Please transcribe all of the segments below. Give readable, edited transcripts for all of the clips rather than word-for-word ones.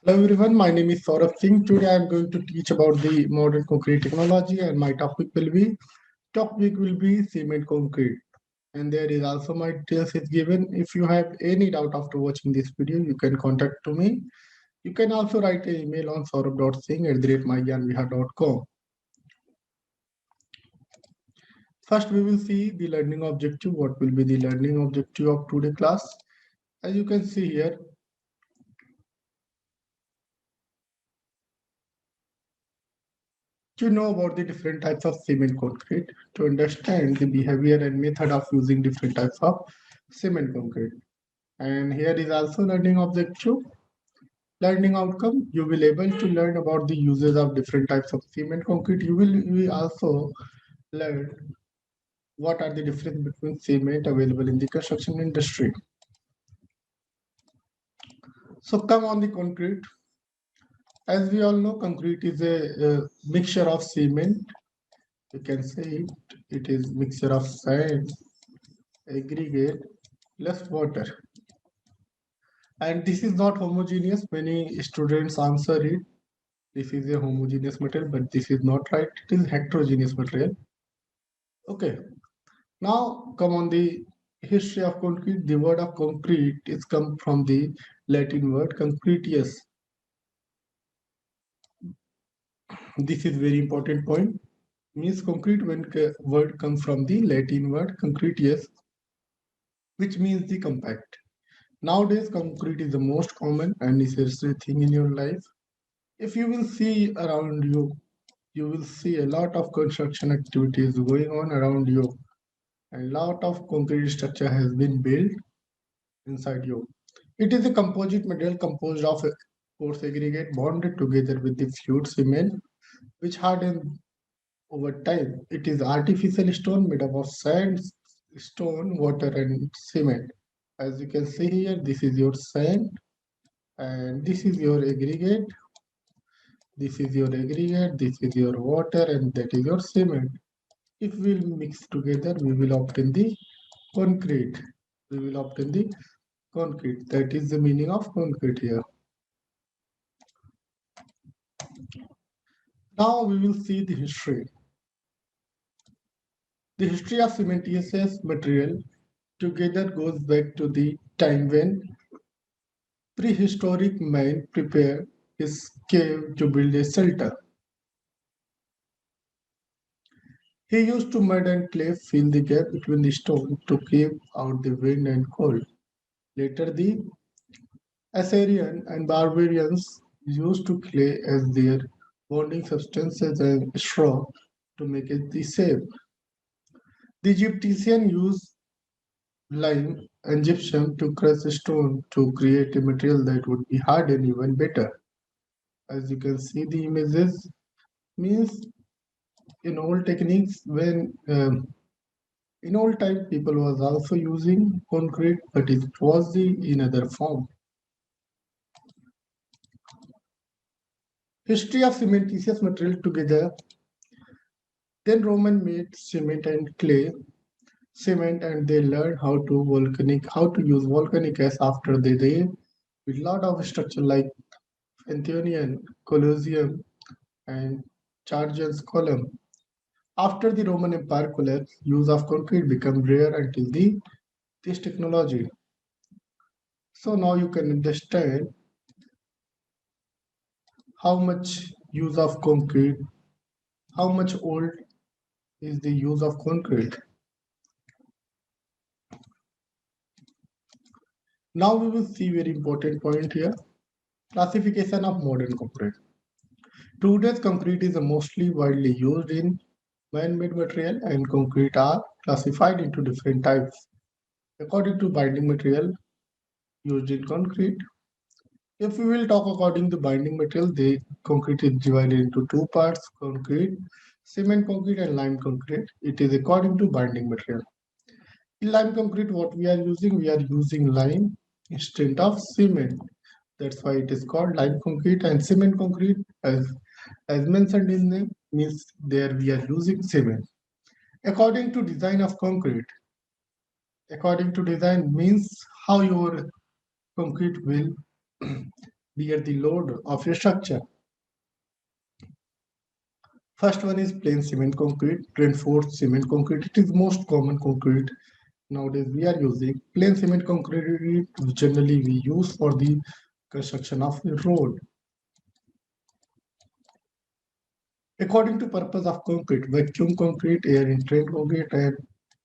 Hello everyone, my name is Saurabh Singh. Today I am going to teach about the modern concrete technology and my topic will be cement concrete. And there is also my details is given. If you have any doubt after watching this video, you can contact to me. You can also write an email on saurabh.singh@mygyanviha.com. First, we will see the learning objective. What will be the learning objective of today class? As you can see here, to know about the different types of cement concrete, to understand the behavior and method of using different types of cement concrete. And here is also learning objective, learning outcome. You will able to learn about the uses of different types of cement concrete. You will also learn what are the difference between cement available in the construction industry. So come on the concrete. As we all know, concrete is a mixture of cement. You can say it is mixture of sand, aggregate, plus water. And this is not homogeneous. Many students answer it. This is a homogeneous material, but this is not right. It is heterogeneous material. Okay. Now come on the history of concrete. The word of concrete is come from the Latin word concretius. This is very important point. Means concrete when word comes from the Latin word concretius, which means the compact. Nowadays, concrete is the most common and necessary thing in your life. If you will see around you, you will see a lot of construction activities going on around you. A lot of concrete structure has been built inside you. It is a composite material composed of a coarse aggregate bonded together with the fluid cement, which harden over time. It is artificial stone made up of sand, stone, water, and cement. As you can see here, this is your sand, and this is your aggregate. This is your aggregate, this is your water, and that is your cement. If we'll mix together, we will obtain the concrete. We will obtain the concrete. That is the meaning of concrete here. Now we will see the history. The history of cementitious material together goes back to the time when prehistoric man prepared his cave to build a shelter. He used to mud and clay fill the gap between the stone to keep out the wind and cold. Later, the Assyrian and barbarians used to clay as their bonding substances and straw to make it the shape. The Egyptians used lime and gypsum to crush stone to create a material that would be hard and even better. As you can see, the images means in old techniques when in old time people was also using concrete, but it was the in other form. History of cementitious material together. Then Roman made cement and clay cement, and they learned how to use volcanic gas after they with lot of structure like Pantheon, Colosseum, and Trajan's Column. After the Roman Empire collapsed, use of concrete became rare until this technology. So now you can understand how much use of concrete, how much old is the use of concrete. Now we will see very important point here. Classification of modern concrete. Today's concrete is mostly widely used in man-made material, and concrete are classified into different types according to binding material used in concrete. If we will talk according to binding material, the concrete is divided into two parts: concrete, cement concrete, and lime concrete. It is according to binding material. In lime concrete, what we are using lime instead of cement. That's why it is called lime concrete. And cement concrete, as mentioned in the means there we are using cement. According to design of concrete, according to design means how your concrete will bear the load of a structure. First one is plain cement concrete, reinforced cement concrete. It is most common concrete nowadays we are using. Plain cement concrete generally we use for the construction of a road. According to purpose of concrete, vacuum concrete, air entrained concrete, and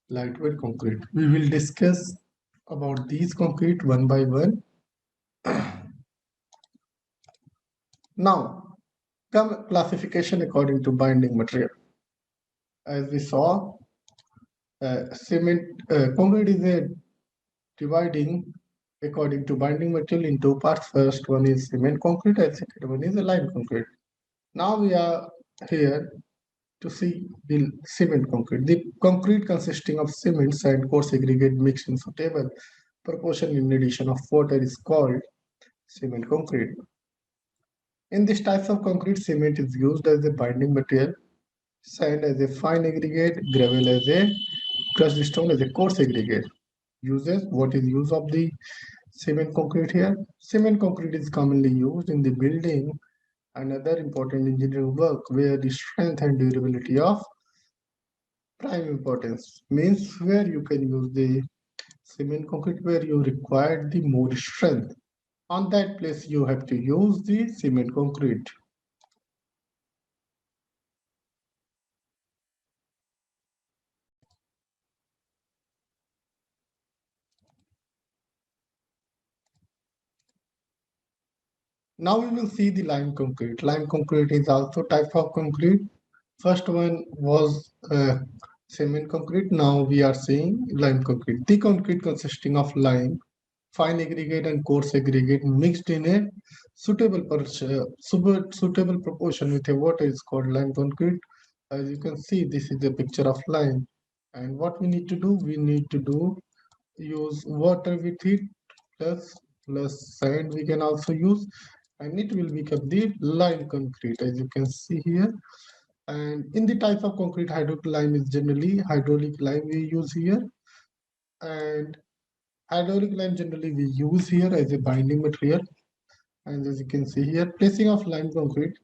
lightweight concrete. We will discuss about these concrete one by one. Now, come classification according to binding material. As we saw, cement concrete is a dividing according to binding material in two parts. First one is cement concrete and second one is a lime concrete. Now we are here to see the cement concrete. The concrete consisting of cement and coarse aggregate mixed in suitable proportion in addition of water is called cement concrete. In this type of concrete, cement is used as a binding material, sand as a fine aggregate, gravel as a crushed stone as a coarse aggregate. Uses. What is use of the cement concrete here? Cement concrete is commonly used in the building and other important engineering work where the strength and durability of prime importance means where you can use the cement concrete where you require the more strength. On that place you have to use the cement concrete. Now we will see the lime concrete. Lime concrete is also type of concrete. First one was cement concrete. Now we are seeing lime concrete. The concrete consisting of lime, fine aggregate and coarse aggregate mixed in a suitable proportion with a water is called lime concrete. As you can see, this is a picture of lime. And what we need to do, use water with it plus sand we can also use, and it will become the lime concrete as you can see here. And in the type of concrete, hydraulic lime is generally hydraulic lime we use here, and hydraulic lime generally we use here as a binding material. And as you can see here, placing of lime concrete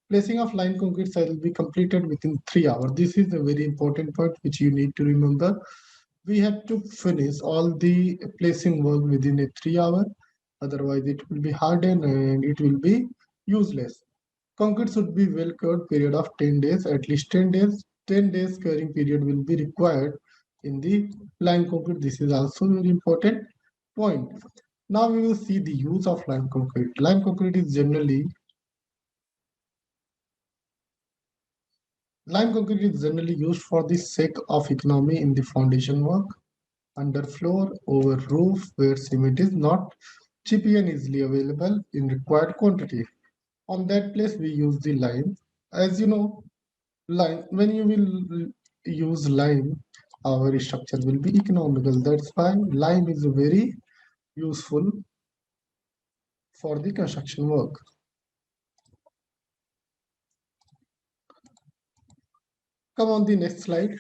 will be completed within 3 hours. This is a very important point which you need to remember. We have to finish all the placing work within a 3 hour, otherwise it will be hardened and it will be useless. Concrete should be well cured period of 10 days, at least 10 days. 10 days curing period will be required in the lime concrete. This is also very important point. Now we will see the use of lime concrete. Lime concrete is generally used for the sake of economy in the foundation work, under floor, over roof, where cement is not cheap and easily available in required quantity. On that place, we use the lime. As you know, lime, when you will use lime, our structure will be economical. That's why lime is very useful for the construction work. Come on the next slide.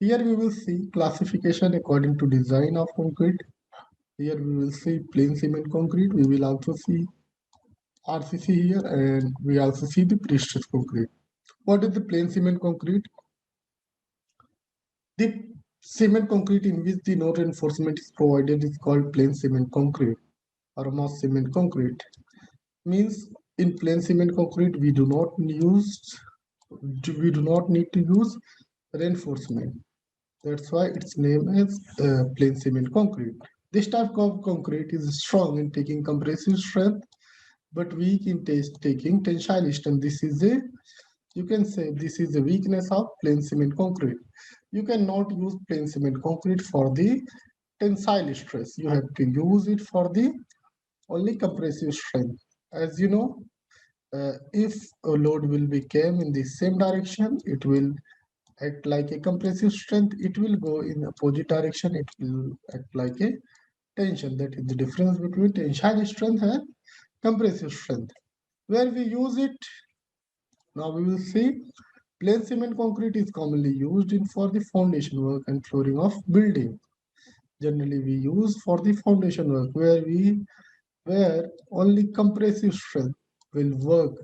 Here we will see classification according to design of concrete. Here we will see plain cement concrete. We will also see RCC here, and we also see the pre-stressed concrete. What is the plain cement concrete? The cement concrete in which the no reinforcement is provided is called plain cement concrete or mass cement concrete. Means in plain cement concrete we do not need to use reinforcement. That's why its name is plain cement concrete. This type of concrete is strong in taking compressive strength but weak in taking tensile strength. This is a, you can say this is the weakness of plain cement concrete. You cannot use plain cement concrete for the tensile stress. You have to use it for the only compressive strength. As you know, if a load will be came in the same direction, it will act like a compressive strength. It will go in opposite direction, it will act like a tension. That is the difference between tensile strength and compressive strength. Where we use it, now we will see plain cement concrete is commonly used for the foundation work and flooring of building. Generally we use for the foundation work where we where only compressive strength will work.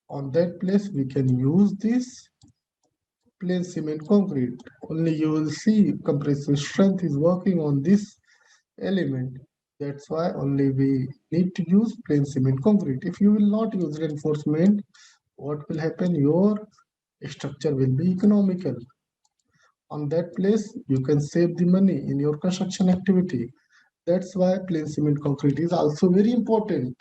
On that place, we can use this plain cement concrete. Only you will see compressive strength is working on this element. That's why only we need to use plain cement concrete. If you will not use reinforcement, what will happen? Your structure will be economical. On that place, you can save the money in your construction activity. That's why plain cement concrete is also very important.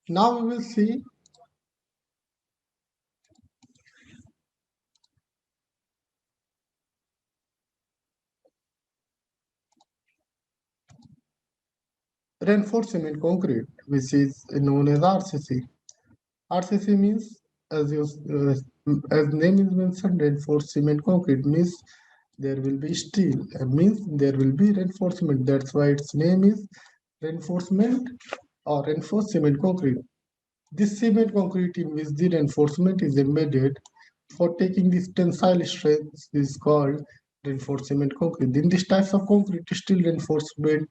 Now we will see reinforced cement concrete, which is known as RCC. RCC means, as name is mentioned, reinforced cement concrete means there will be steel. Means there will be reinforcement. That's why its name is reinforcement or reinforced cement concrete. This cement concrete in which the reinforcement is embedded for taking this tensile strength is called reinforced cement concrete. In this type of concrete, steel reinforcement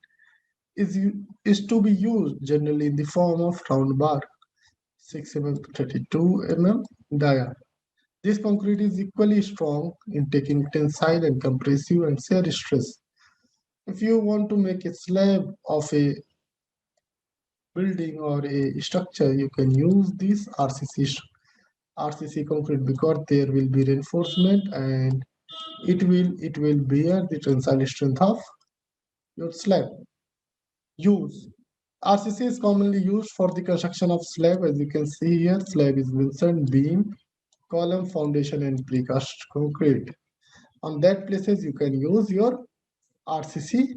is, is to be used generally in the form of round bar, 6 mm to 32 mm dia. This concrete is equally strong in taking tensile and compressive and shear stress. If you want to make a slab of a building or a structure, you can use this RCC concrete because there will be reinforcement and it will bear the tensile strength of your slab. Use RCC is commonly used for the construction of slab. As you can see here, slab is mentioned beam, column, foundation, and precast concrete. On that places, you can use your RCC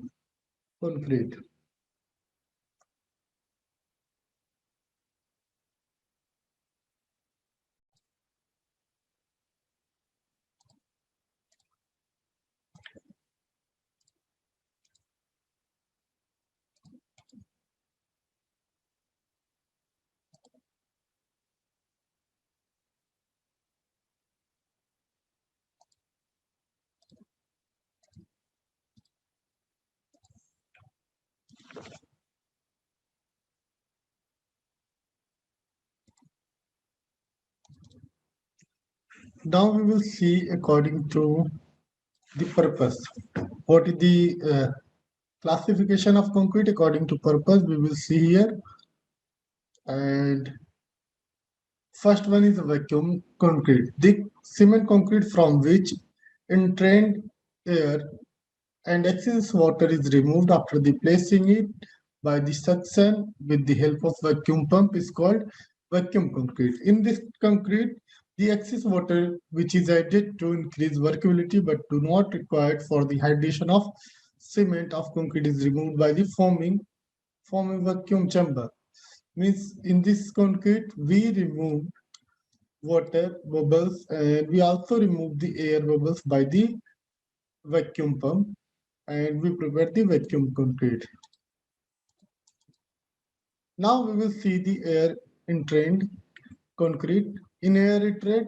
concrete. Now we will see according to the purpose. What is the classification of concrete according to purpose? We will see here. And first one is vacuum concrete. The cement concrete from which entrained air and excess water is removed after the placing it by the suction with the help of vacuum pump is called vacuum concrete. In this concrete, the excess water which is added to increase workability but do not required for the hydration of cement of concrete is removed by the forming vacuum chamber. Means in this concrete we remove water bubbles and we also remove the air bubbles by the vacuum pump and we prepare the vacuum concrete. Now we will see the air entrained concrete. In air entrained,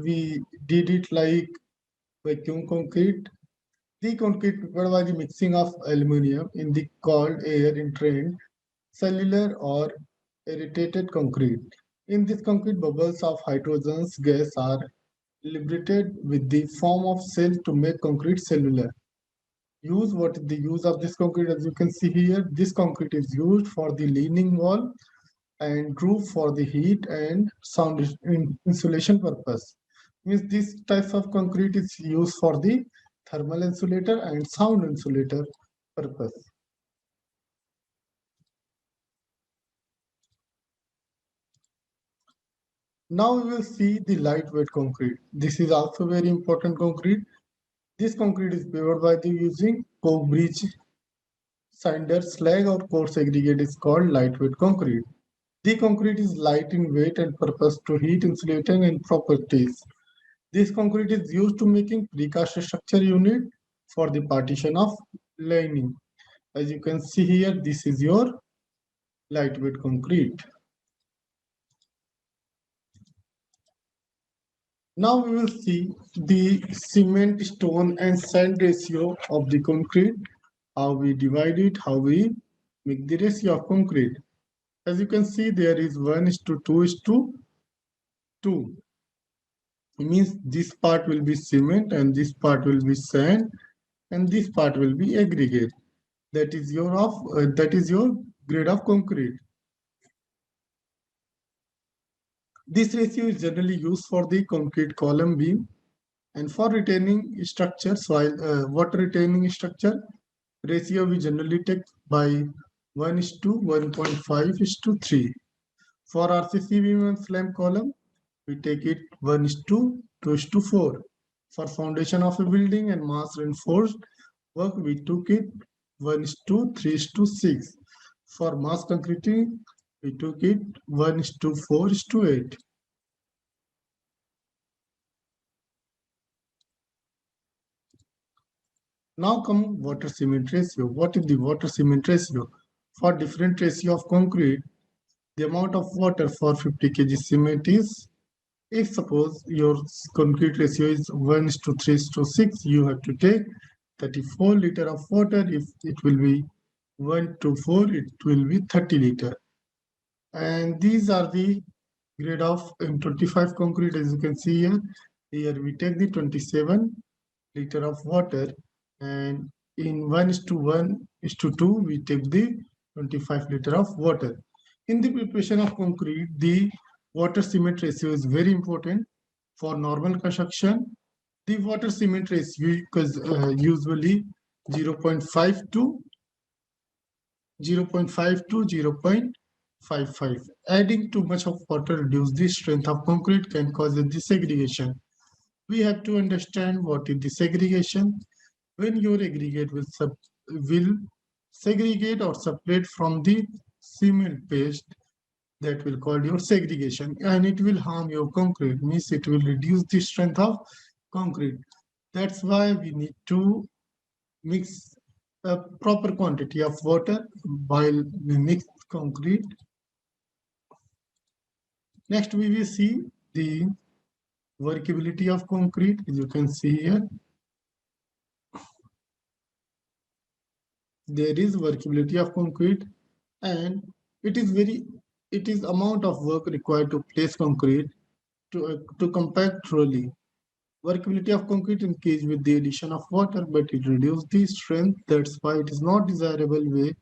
we did it like vacuum concrete. The concrete prepared by the mixing of aluminum in the called air entrained cellular or irritated concrete. In this concrete, bubbles of hydrogen gas are liberated with the form of cell to make concrete cellular. What is the use of this concrete? As you can see here, this concrete is used for the leaning wall and roof for the heat and sound insulation purpose. Means this type of concrete is used for the thermal insulator and sound insulator purpose. Now we will see the lightweight concrete. This is also very important concrete. This concrete is prepared by the using coke bridge cinder slag or coarse aggregate is called lightweight concrete. The concrete is light in weight and purpose to heat insulating and properties. This concrete is used to making precast structure unit for the partition of lining. As you can see here, this is your lightweight concrete. Now we will see the cement, stone and sand ratio of the concrete, how we divide it, how we make the ratio of concrete. As you can see, there is 1:2:2. It means this part will be cement and this part will be sand and this part will be aggregate. That is your grade of concrete. This ratio is generally used for the concrete column beam and for retaining structure, water retaining structure ratio we generally take by 1:1.5:3. For RCC beam and slab column, we take it 1:2:4. For foundation of a building and mass reinforced work, we took it 1:3:6. For mass concreting, we took it 1:4:8. Now come water cement ratio. What is the water cement ratio? For different ratio of concrete, the amount of water for 50 kg cement is, if suppose your concrete ratio is 1:3:6, you have to take 34 liter of water. If it will be 1:4, it will be 30 liter. And these are the grade of M25 concrete. As you can see here, we take the 27 liter of water, and in 1:1:2, we take the 25 liter of water. In the preparation of concrete, the water cement ratio is very important. For normal construction, the water cement ratio is usually 0.5 to 0.55. Adding too much of water reduce the strength of concrete can cause a desegregation. We have to understand what is desegregation. When your aggregate will segregate or separate from the cement paste, that will call your segregation, and it will harm your concrete, means it will reduce the strength of concrete. That's why we need to mix a proper quantity of water while we mix concrete. Next, we will see the workability of concrete. As you can see here, there is workability of concrete, and it is amount of work required to place concrete to compact thoroughly. Workability of concrete increase with the addition of water, but it reduces the strength. That's why it is not desirable way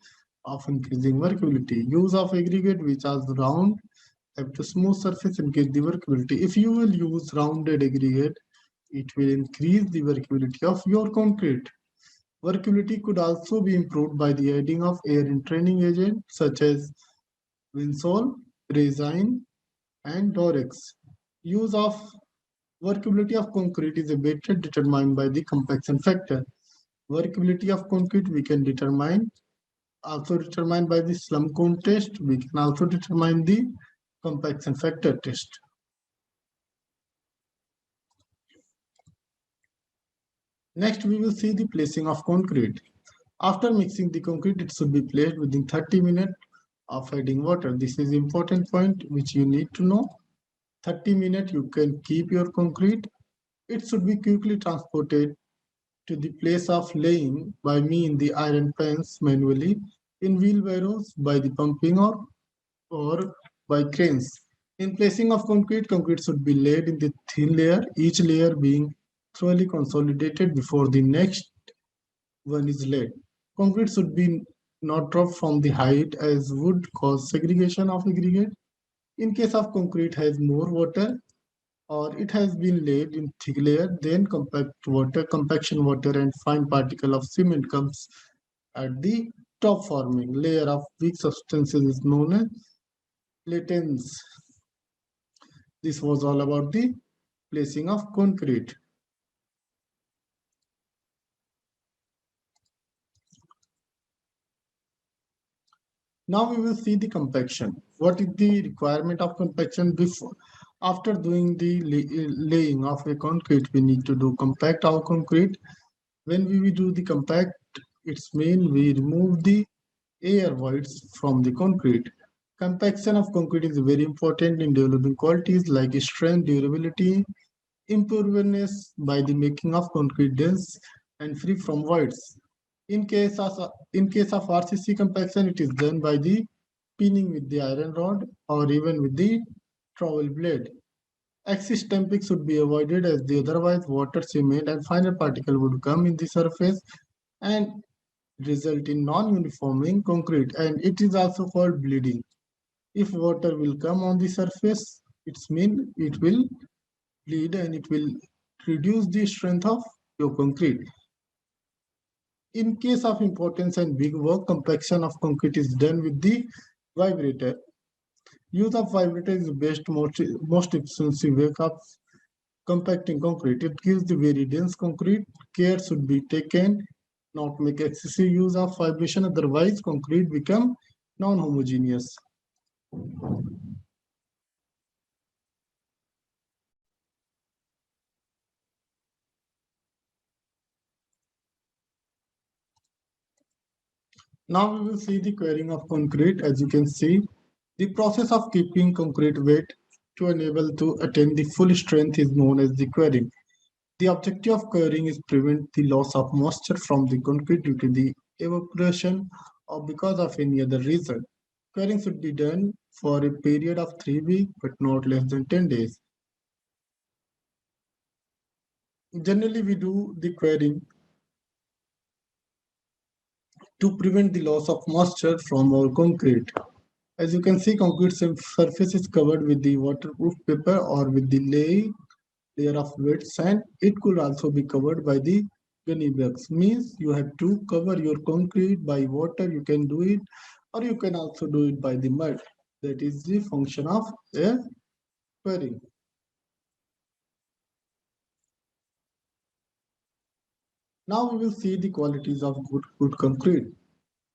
of increasing workability. Use of aggregate which are round have to smooth surface increase the workability. If you will use rounded aggregate, it will increase the workability of your concrete. Workability could also be improved by the adding of air entraining agent such as Winsol, Resin, and Dorex. Use of workability of concrete is better determined by the compaction factor. Workability of concrete we can also determine by the slump cone test. We can also determine the compaction factor test. Next, we will see the placing of concrete. After mixing the concrete, it should be placed within 30 minutes of adding water. This is important point which you need to know. 30 minutes you can keep your concrete. It should be quickly transported to the place of laying by me in the iron pans manually, in wheelbarrows, by the pumping or by cranes. In placing of concrete, concrete should be laid in the thin layer, each layer being thoroughly consolidated before the next one is laid. Concrete should be not dropped from the height as would cause segregation of aggregate. In case of concrete has more water or it has been laid in thick layer, then compaction water and fine particle of cement comes at the top, forming layer of weak substances is known as latins. This was all about the placing of concrete. Now we will see the compaction. What is the requirement of compaction before? After doing the laying of a concrete, we need to do compact our concrete. When we will do the compact, it's mean we remove the air voids from the concrete. Compaction of concrete is very important in developing qualities like strength, durability, Impervious by the making of concrete dense and free from voids. In case of RCC compaction, it is done by the pinning with the iron rod or even with the trowel blade. Axis stamping should be avoided as the otherwise water, cement and finer particle would come in the surface and result in non-uniforming concrete, and it is also called bleeding. If water will come on the surface, it's mean it will bleed and it will reduce the strength of your concrete. In case of importance and big work, compaction of concrete is done with the vibrator. Use of vibrator is the most expensive way of compacting concrete. It gives the very dense concrete. Care should be taken not make excessive use of vibration, otherwise concrete become non-homogeneous. Now we will see the curing of concrete. As you can see, the process of keeping concrete wet to enable to attain the full strength is known as the curing. The objective of curing is prevent the loss of moisture from the concrete due to the evaporation or because of any other reason. Curing should be done for a period of 3 weeks but not less than 10 days. Generally, we do the curing to prevent the loss of moisture from our concrete. As you can see, concrete surface is covered with the waterproof paper or with the layer of wet sand. It could also be covered by the gunny bags. Means you have to cover your concrete by water. You can do it, or you can also do it by the mud. That is the function of a quarrying. Now we will see the qualities of good concrete.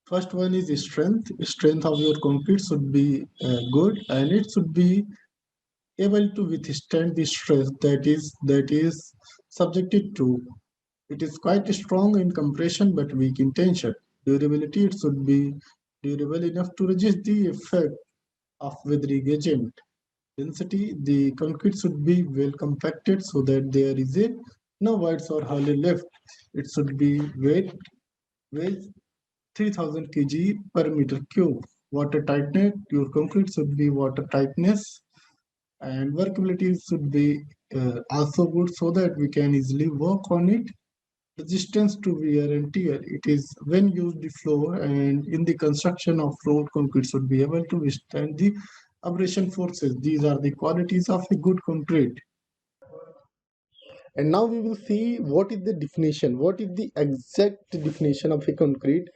First one is strength. Strength of your concrete should be good, and it should be able to withstand the stress that is subjected to. It is quite strong in compression but weak in tension. Durability, it should be durable enough to resist the effect of weathering agent. Density, the concrete should be well compacted so that there is a no voids or hollow left. It should be weight 3000 kg per meter cube. Water tightness, your concrete should be water tightness, and workability should be also good so that we can easily work on it. Resistance to wear and tear, it is when used the floor and in the construction of road, concrete should be able to withstand the abrasion forces. These are the qualities of a good concrete. And now we will see what is the definition, what is the exact definition of a concrete.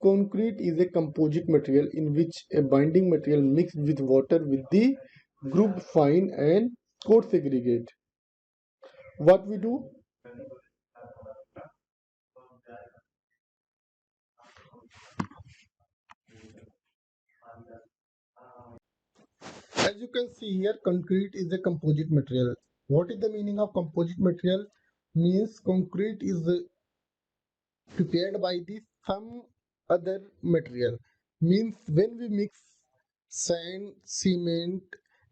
Concrete is a composite material in which a binding material mixed with water with the grouped fine and coarse aggregate. What we do, as you can see here, concrete is a composite material. What is the meaning of composite material? Means concrete is prepared by the some other material. Means when we mix sand, cement,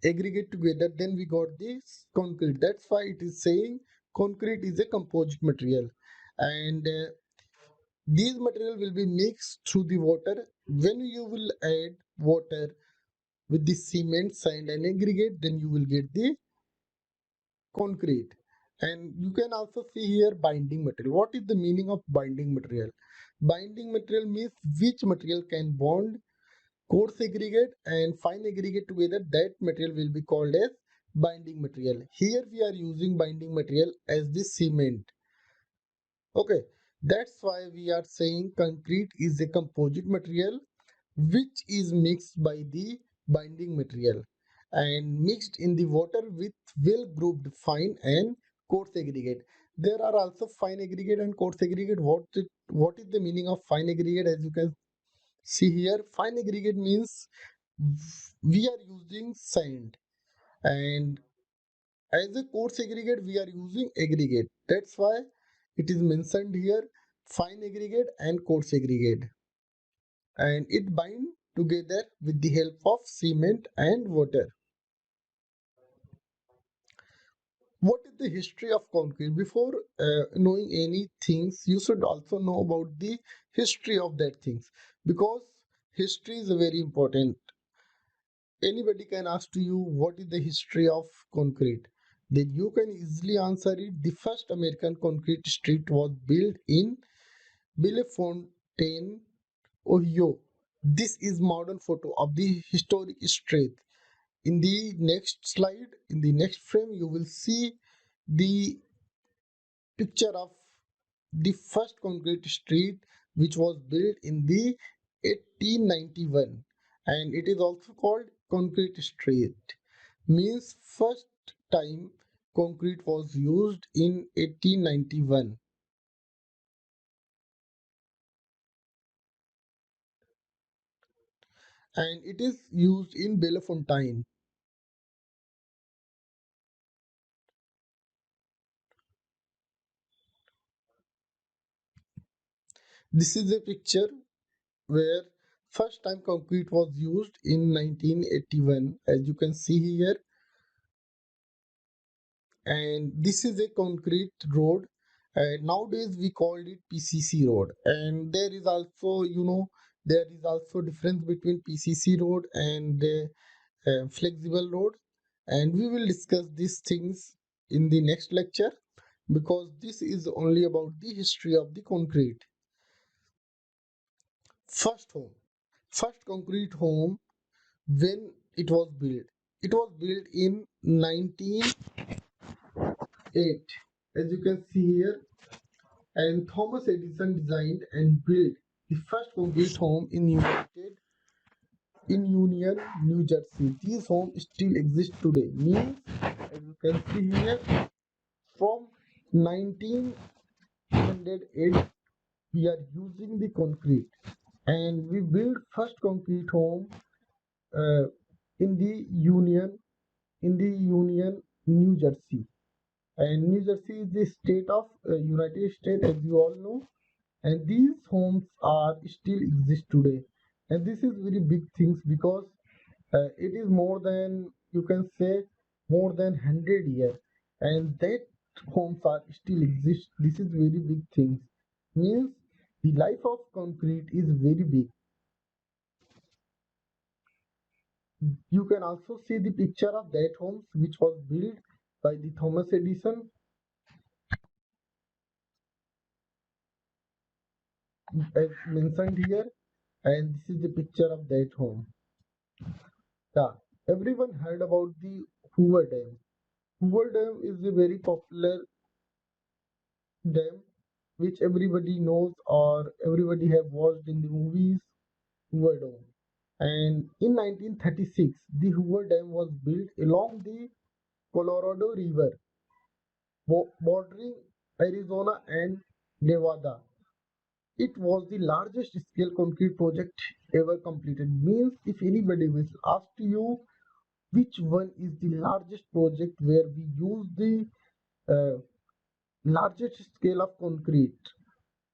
aggregate together, then we got this concrete. That's why it is saying concrete is a composite material. And these material will be mixed through the water. When you will add water with the cement, sand and aggregate, then you will get the concrete. And you can also see here binding material. What is the meaning of binding material? Binding material means which material can bond coarse aggregate and fine aggregate together. That material will be called as binding material. Here we are using binding material as the cement. Okay, that's why we are saying concrete is a composite material which is mixed by the binding material and mixed in the water with well grouped fine and coarse aggregate. There are also fine aggregate and coarse aggregate. What is the meaning of fine aggregate? As you can see here, fine aggregate means we are using sand, and as a coarse aggregate we are using aggregate. That's why it is mentioned here fine aggregate and coarse aggregate, and it bind together with the help of cement and water. What is the history of concrete? Before knowing any things, you should also know about the history of that things, because history is very important. Anybody can ask to you what is the history of concrete, then you can easily answer it. The first American concrete street was built in Bellefontaine, Ohio. This is modern photo of the historic street. In the next slide, in the next frame, you will see the picture of the first concrete street, which was built in the 1891, and it is also called concrete street. Means first time concrete was used in 1891, and it is used in Bellefontaine. This is a picture where first time concrete was used in 1981, as you can see here. And this is a concrete road, and nowadays we called it PCC road. And there is also, there is also difference between PCC road and flexible road, and we will discuss these things in the next lecture, because this is only about the history of the concrete. First home, first concrete home, when it was built in 1908, as you can see here. And Thomas Edison designed and built the first concrete home in Union, New Jersey. These homes still exist today. Means, as you can see here, from 1908, we are using the concrete, and we built first concrete home uh, in the Union, New Jersey. And New Jersey is the state of United States, as you all know. And these homes are still exist today, and this is very big things, because it is more than, you can say, more than 100 years, and that homes are still exist. This is very big things. Means the life of concrete is very big. You can also see the picture of that homes which was built by the Thomas Edison, as mentioned here. And this is the picture of that home. Yeah, everyone heard about the Hoover Dam. Hoover Dam is a very popular dam which everybody knows, or everybody have watched in the movies. Hoover Dam. And in 1936, the Hoover Dam was built along the Colorado River, bordering Arizona and Nevada. It was the largest scale concrete project ever completed. Means if anybody will ask you which one is the largest project where we use the uh, largest scale of concrete,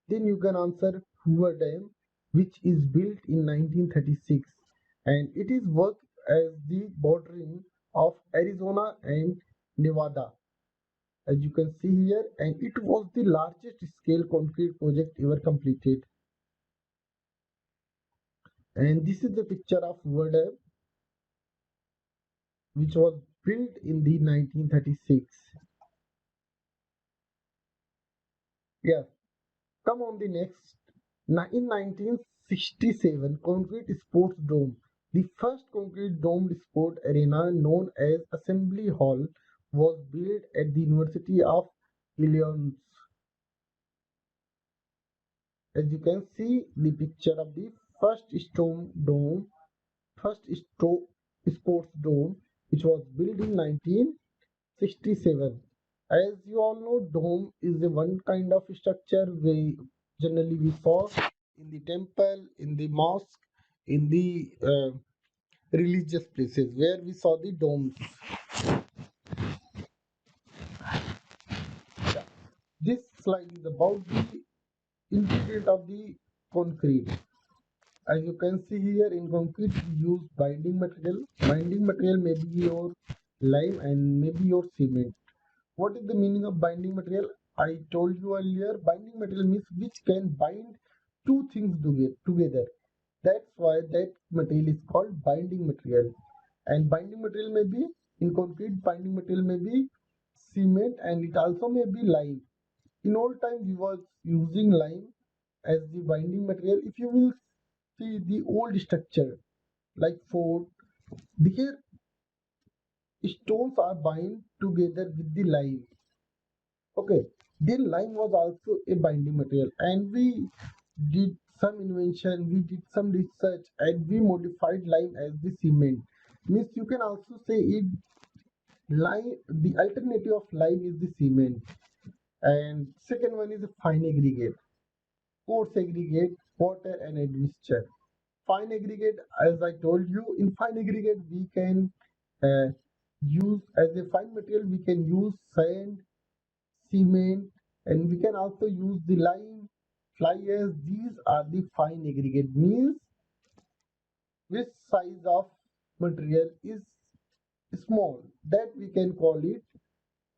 then you can answer Hoover Dam, which is built in 1936, and it is worked as the bordering of Arizona and Nevada, as you can see here. And it was the largest scale concrete project ever completed. And this is the picture of Hoover Dam, which was built in the 1936. Yeah, come on the next. In 1967, Concrete Sports Dome, the first concrete domed sport arena known as Assembly Hall, was built at the University of Illinois. As you can see the picture of the first stone dome, first sports dome, which was built in 1967. As you all know, dome is the one kind of structure we saw in the temple, in the mosque, in the religious places where we saw the domes. Yeah. This slide is about the ingredient of the concrete. As you can see here, in concrete we use binding material. Binding material may be your lime and maybe your cement. What is the meaning of binding material? I told you earlier, binding material means which can bind two things together. That's why that material is called binding material. And binding material may be in concrete, binding material may be cement, and it also may be lime. In old times, we was using lime as the binding material. If you will see the old structure like fort, here stones are bind together with the lime. Okay, then lime was also a binding material, and we did some invention, we did some research, and we modified lime as the cement. Means you can also say it lime. The alternative of lime is the cement, and second one is a fine aggregate, coarse aggregate, water and admixture. Fine aggregate, as I told you, in fine aggregate we can uh, use as a fine material. We can use sand, cement, and we can also use the lime, fly ash. These are the fine aggregate, means which size of material is small, that we can call it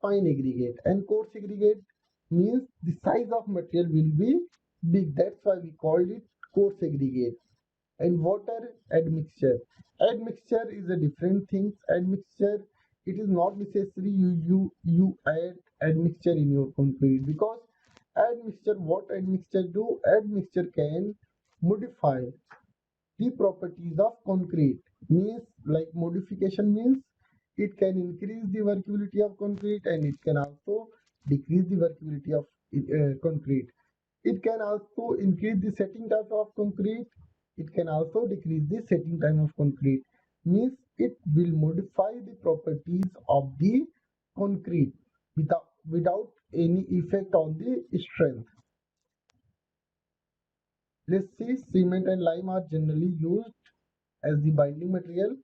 fine aggregate. And coarse aggregate means the size of material will be big, that's why we called it coarse aggregate. And water admixture, admixture is a different thing. Admixture, it is not necessary you add admixture in your concrete, because admixture, what admixture do, admixture can modify the properties of concrete. Means like modification means it can increase the workability of concrete, and it can also decrease the workability of concrete. It can also increase the setting time of concrete. It can also decrease the setting time of concrete. Means it will modify the properties of the concrete without any effect on the strength. Let's see, cement and lime are generally used as the binding material.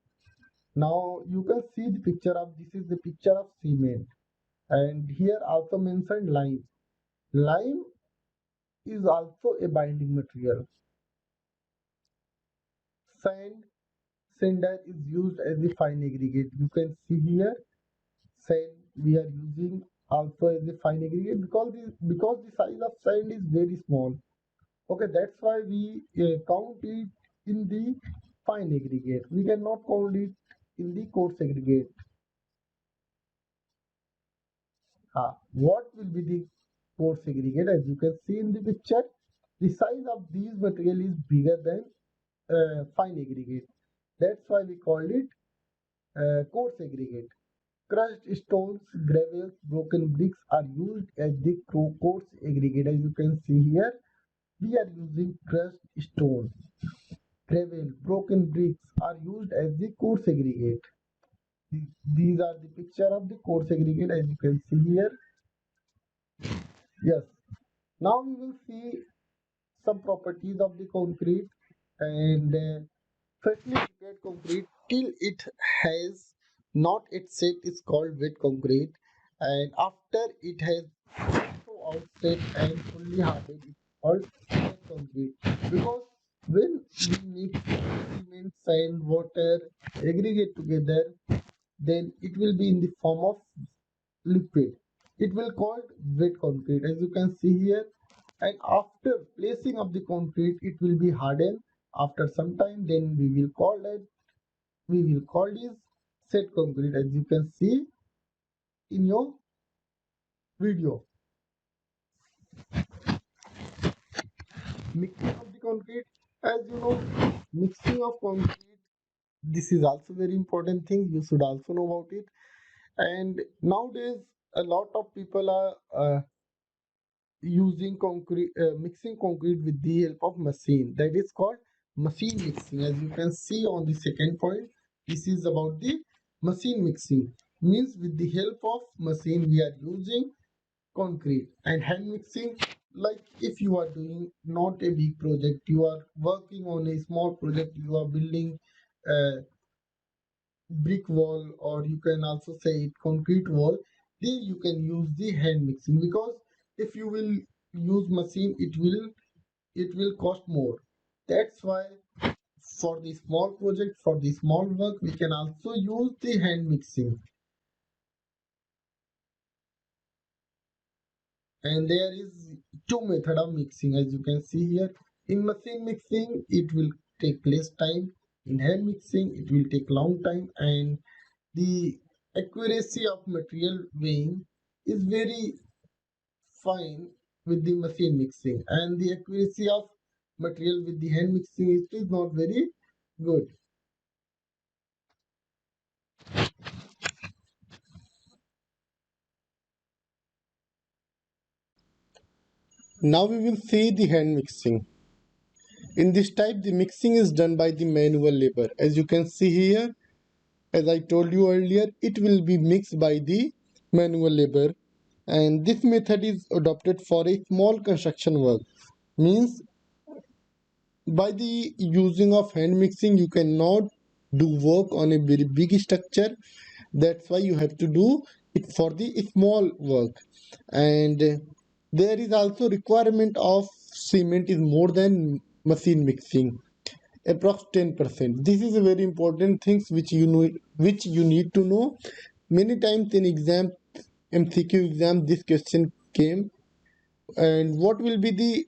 Now you can see the picture of, this is the picture of cement, and here also mentioned lime. Lime is also a binding material. Sand, cinder is used as a fine aggregate. You can see here sand we are using also as a fine aggregate, because the size of sand is very small. Okay, that's why we count it in the fine aggregate. We cannot count it in the coarse aggregate. What will be the coarse aggregate? As you can see in the picture, the size of these material is bigger than fine aggregate. That's why we called it coarse aggregate. Crushed stones, gravels, broken bricks are used as the coarse aggregate. As you can see here, we are using crushed stone, gravel, broken bricks are used as the coarse aggregate. These are the picture of the coarse aggregate, as you can see here. Yes. Now we will see some properties of the concrete. And freshly prepared concrete, till it has not its set, is called wet concrete, and after it has to outset and fully hardened, it's called wet concrete. Because when we mix cement, sand, water, aggregate together, then it will be in the form of liquid. It will called wet concrete, as you can see here. And after placing of the concrete, it will be hardened after some time. Then we will call this set concrete, as you can see in your video. Mixing of the concrete, as you know, mixing of concrete, this is also very important thing. You should also know about it. And nowadays, a lot of people are using concrete, mixing concrete with the help of machine, that is called machine mixing. As you can see on the second point, this is about the machine mixing. Means with the help of machine we are using concrete. And hand mixing, like if you are doing not a big project, you are working on a small project, you are building a brick wall, or you can also say it concrete wall, then you can use the hand mixing. Because if you will use machine, it will cost more. That's why for the small project, for the small work, we can also use the hand mixing. and there is two method of mixing, as you can see here. In machine mixing it will take less time, in hand mixing it will take long time, and the accuracy of material weighing is very fine with the machine mixing, and the accuracy of material with the hand mixing is not very good. Now we will see the hand mixing. In this type, the mixing is done by the manual labor. As you can see here, as I told you earlier, it will be mixed by the manual labor, and this method is adopted for a small construction work. Means by the using of hand mixing you cannot do work on a very big structure. That's why you have to do it for the small work. And there is also requirement of cement is more than machine mixing, approx 10%. This is a very important things which you know, which you need to know. Many times in exam, MCQ exam, this question came. And what will be the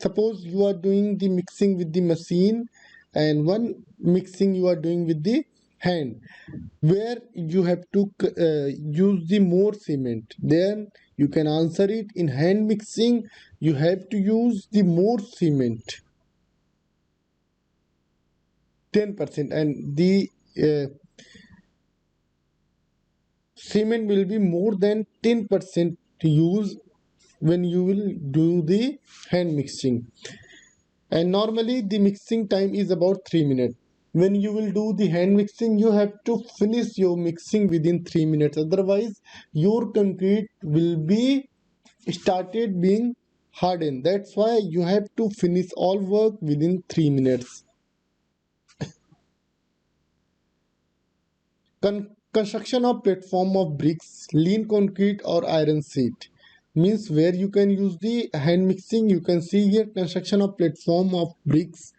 suppose you are doing the mixing with the machine and one mixing you are doing with the hand, where you have to use the more cement, then you can answer it. In hand mixing you have to use the more cement, 10%, and the uh, cement will be more than 10% to use when you will do the hand mixing. And normally the mixing time is about 3 minutes. When you will do the hand mixing you have to finish your mixing within 3 minutes, otherwise your concrete will be started being hardened. That's why you have to finish all work within 3 minutes. Construction of platform of bricks, lean concrete or iron sheet, means where you can use the hand mixing. You can see here construction of platform of bricks,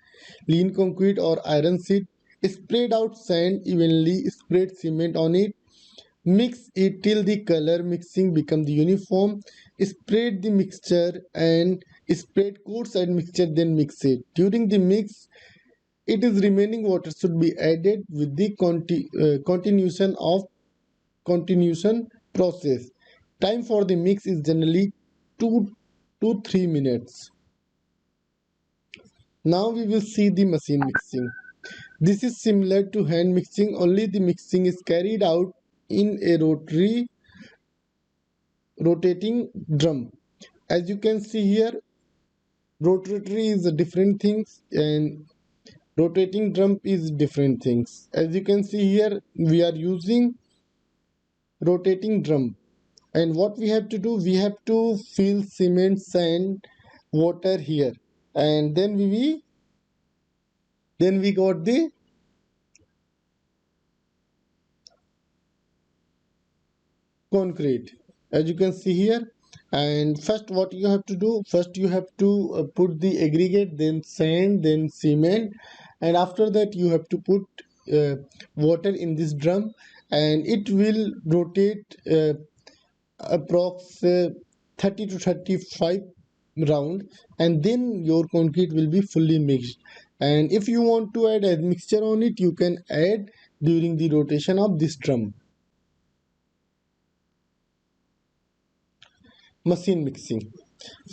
lean concrete or iron sheet. Spread out sand evenly, spread cement on it, mix it till the color mixing become the uniform, spread the mixture and spread coarse and mixture, then mix it. During the mix it is remaining water should be added with the continuation process. Time for the mix is generally 2 to 3 minutes. Now we will see the machine mixing. This is similar to hand mixing, only the mixing is carried out in a rotating drum. As you can see here, rotatory is a different things and rotating drum is different things. As you can see here, we are using rotating drum, and what we have to do, we have to fill cement, sand, water here, and then we got the concrete, as you can see here. And first what you have to do, first you have to put the aggregate, then sand, then cement, and after that you have to put water in this drum, and it will rotate approx 30 to 35 round, and then your concrete will be fully mixed. And if you want to add a mixture on it, you can add during the rotation of this drum. Machine mixing.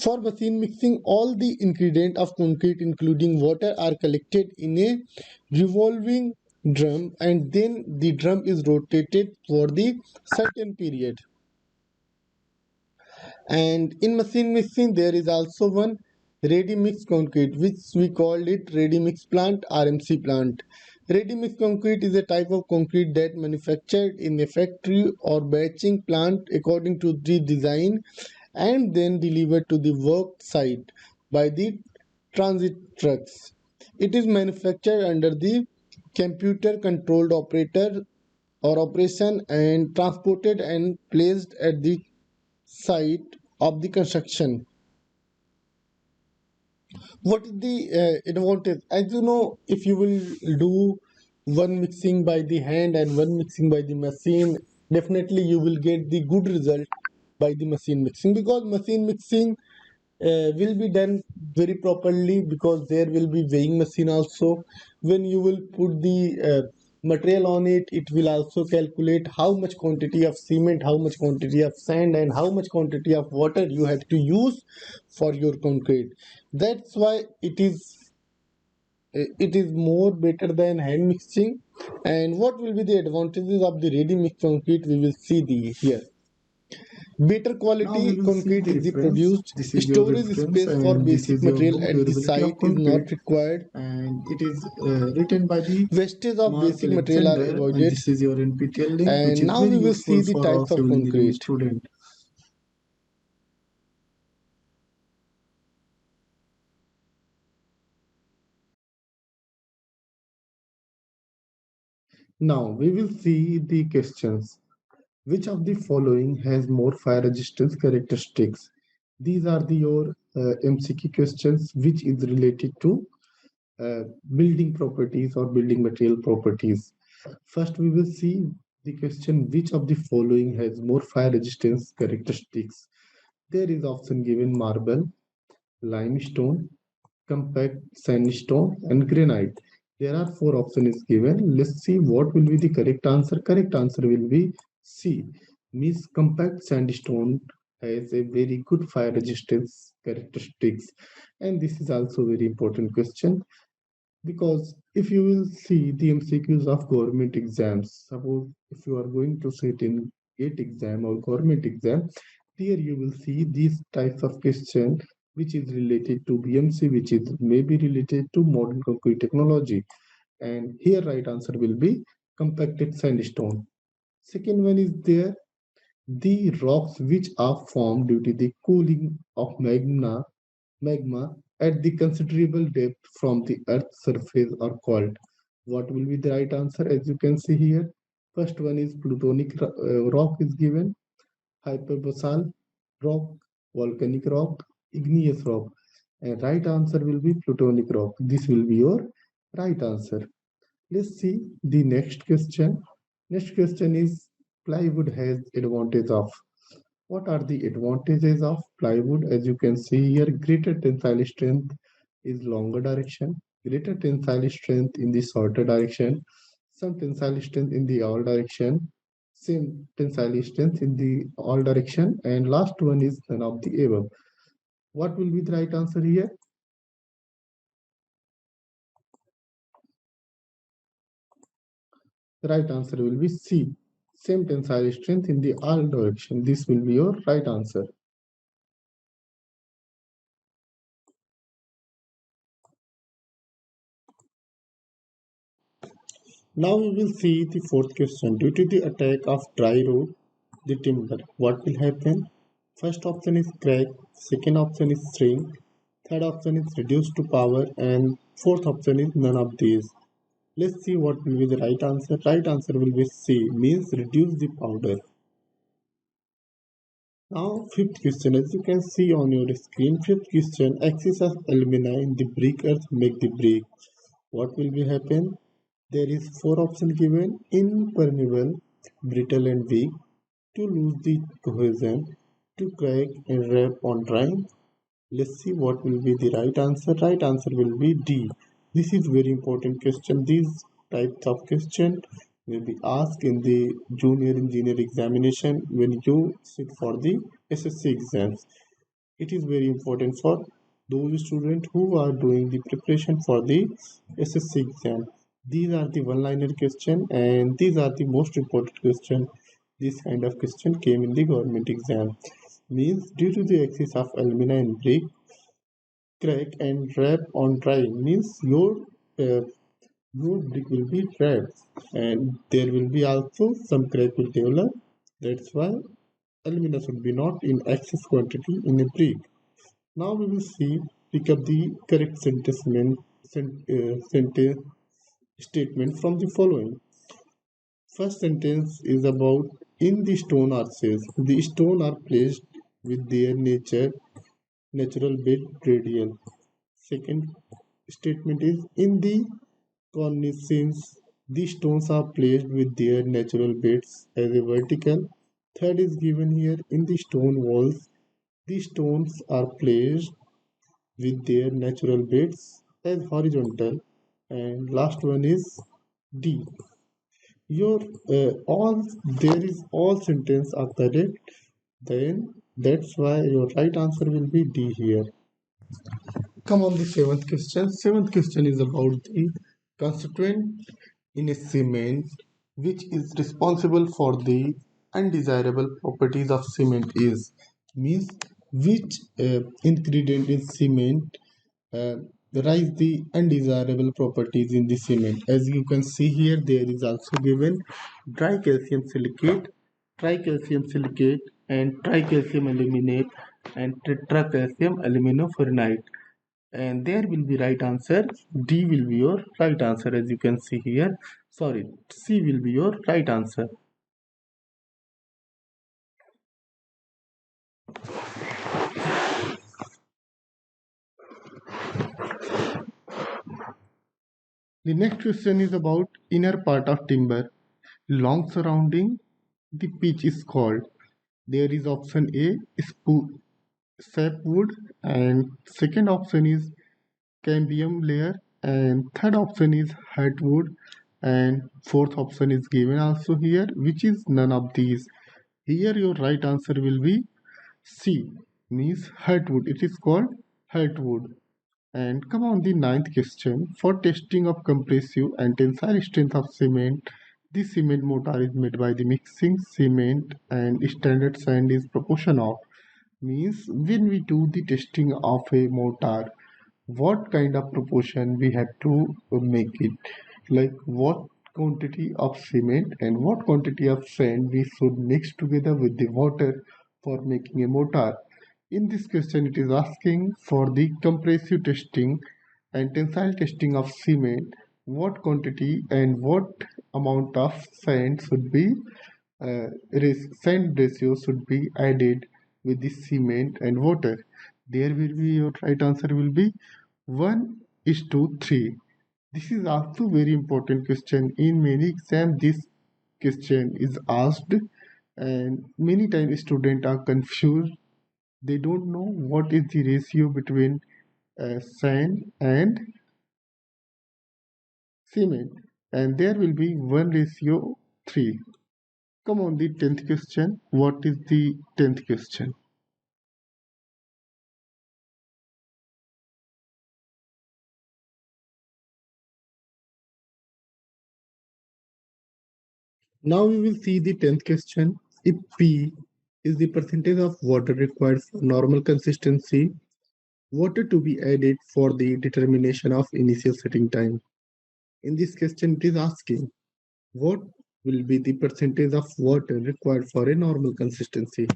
For machine mixing, all the ingredient of concrete including water are collected in a revolving drum, and then the drum is rotated for the certain period. And in machine mixing there is also one ready mix concrete, which we called it ready mix plant, RMC plant. Ready mix concrete is a type of concrete that manufactured in a factory or batching plant according to the design and then delivered to the work site by the transit trucks. It is manufactured under the computer controlled operator or operation and transported and placed at the site of the construction. What is the advantage? As you know, if you will do one mixing by the hand and one mixing by the machine, definitely you will get the good result. by the machine mixing, because machine mixing will be done very properly, because there will be weighing machine also. When you will put the material on it, it will also calculate how much quantity of cement, how much quantity of sand, and how much quantity of water you have to use for your concrete. That's why it is more better than hand mixing. And what will be the advantages of the ready mix concrete, we will see the here. Better Now we quality will see concrete the is the reference. produced. This is your Storage reference space for and this basic is your material book, at the Durability of site is not Concrete, required. and it is written by the Wastage of Mark basic material are Alexander, and avoided. this is your NPTEL link, which And is now very we will see useful the for our types of civil engineering concrete. student. Now we will see the questions. Which of the following has more fire resistance characteristics? These are your MCQ questions, which is related to uh, building properties or building material properties. First, we will see the question, which of the following has more fire resistance characteristics? There is option given: marble, limestone, compact sandstone, and granite. There are four options given. Let's see what will be the correct answer. Correct answer will be C. Means compact sandstone has a very good fire resistance characteristics. And this is also very important question, because if you will see the MCQs of government exams, suppose if you are going to sit in GATE exam or government exam, there you will see these types of question which is related to BMC, which is maybe related to modern concrete technology. And here right answer will be compacted sandstone. Second one is there, the rocks which are formed due to the cooling of magma at the considerable depth from the earth's surface are called. What will be the right answer? As you can see here, first one is plutonic rock is given, hyperbasal rock, volcanic rock, igneous rock. And right answer will be plutonic rock. This will be your right answer. Let's see the next question. Next question is, plywood has advantage of. What are the advantages of plywood? As you can see here, greater tensile strength is longer direction, greater tensile strength in the shorter direction, some tensile strength in the all direction, same tensile strength in the all direction, and last one is none of the above. What will be the right answer here? The right answer will be C. Same tensile strength in the all direction. This will be your right answer. Now we will see the fourth question. Due to the attack of dry rot, the timber, what will happen? First option is crack, second option is shrink, third option is reduce to power, and fourth option is none of these. Let's see what will be the right answer. Right answer will be C, means reduce the powder. Now fifth question, as you can see on your screen, fifth question, excess of alumina in the brick earth make the brick. What will be happen? There is four options given: impermeable, brittle and weak, to lose the cohesion, to crack and wrap on drying. Let's see what will be the right answer. Right answer will be D. This is very important question. These types of question will be asked in the junior engineer examination when you sit for the SSC exams. It is very important for those students who are doing the preparation for the SSC exam. These are the one-liner question, and these are the most important question. This kind of question came in the government exam. Means due to the excess of alumina in brick, crack and wrap on drying, means uh, your brick will be wrapped, and there will be also some crack will develop. That's why alumina should be not in excess quantity in a brick. Now we will see, pick up the correct sentence statement from the following. First sentence is about, in the stone arches. The stone are placed with their natural bed radial. Second statement is, in the cornices, the stones are placed with their natural beds as a vertical. Third is given here in the stone walls. The stones are placed with their natural beds as horizontal. And last one is D. Your all there is all sentence are correct. Then that's why your right answer will be D here. Come on, the seventh question. Seventh question is about the constituent in a cement which is responsible for the undesirable properties of cement is means which ingredient in cement uh, rise the undesirable properties in the cement. As you can see here, there is also given dry calcium silicate, tricalcium silicate, and tricalcium aluminate, and tetracalcium aluminophenite. And there will be right answer. D will be your right answer, as you can see here. Sorry, C will be your right answer. The next question is about inner part of timber. Long surrounding the pitch is called. There is option A, sapwood, and second option is cambium layer, and third option is heartwood, and fourth option is given also here, which is none of these. Here your right answer will be C, means heartwood. It is called heartwood. And come on, the ninth question. For testing of compressive and tensile strength of cement, the cement mortar is made by the mixing cement and standard sand is proportion of. Means when we do the testing of a mortar, what kind of proportion we have to make it, like what quantity of cement and what quantity of sand we should mix together with the water for making a mortar. In this question it is asking for the compressive testing and tensile testing of cement, what quantity and what amount of sand should be sand ratio should be added with the cement and water. There will be your right answer will be 1 is to 3. This is also very important question. In many exam this question is asked and many times students are confused. They don't know what is the ratio between sand and cement, and there will be 1 ratio 3. Come on, the 10th question. What is the 10th question? Now we will see the 10th question. If P is the percentage of water required for normal consistency, water to be added for the determination of initial setting time. In this question, it is asking what will be the percentage of water required for a normal consistency.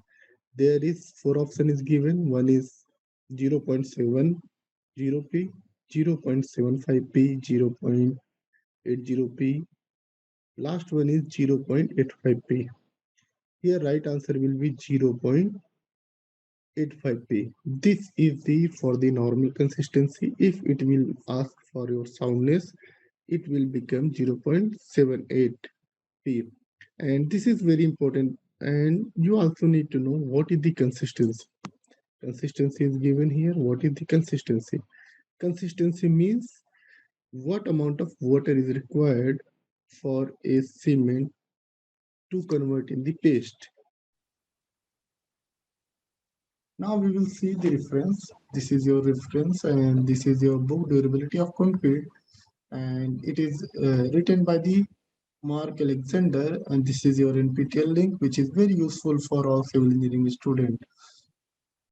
There is four option is given. One is 0.70 p, 0.75p, 0.80p. Last one is 0.85p. Here right answer will be 0.85p. This is the for the normal consistency. If it will ask for your soundness, it will become 0.78p. And this is very important. And you also need to know what is the consistency. Consistency is given here. What is the consistency? Consistency means what amount of water is required for a cement to convert in the paste. Now we will see the reference. This is your reference and this is your book Durability of Concrete, and it is written by the Mark Alexander, and this is your NPTEL link which is very useful for all civil engineering students.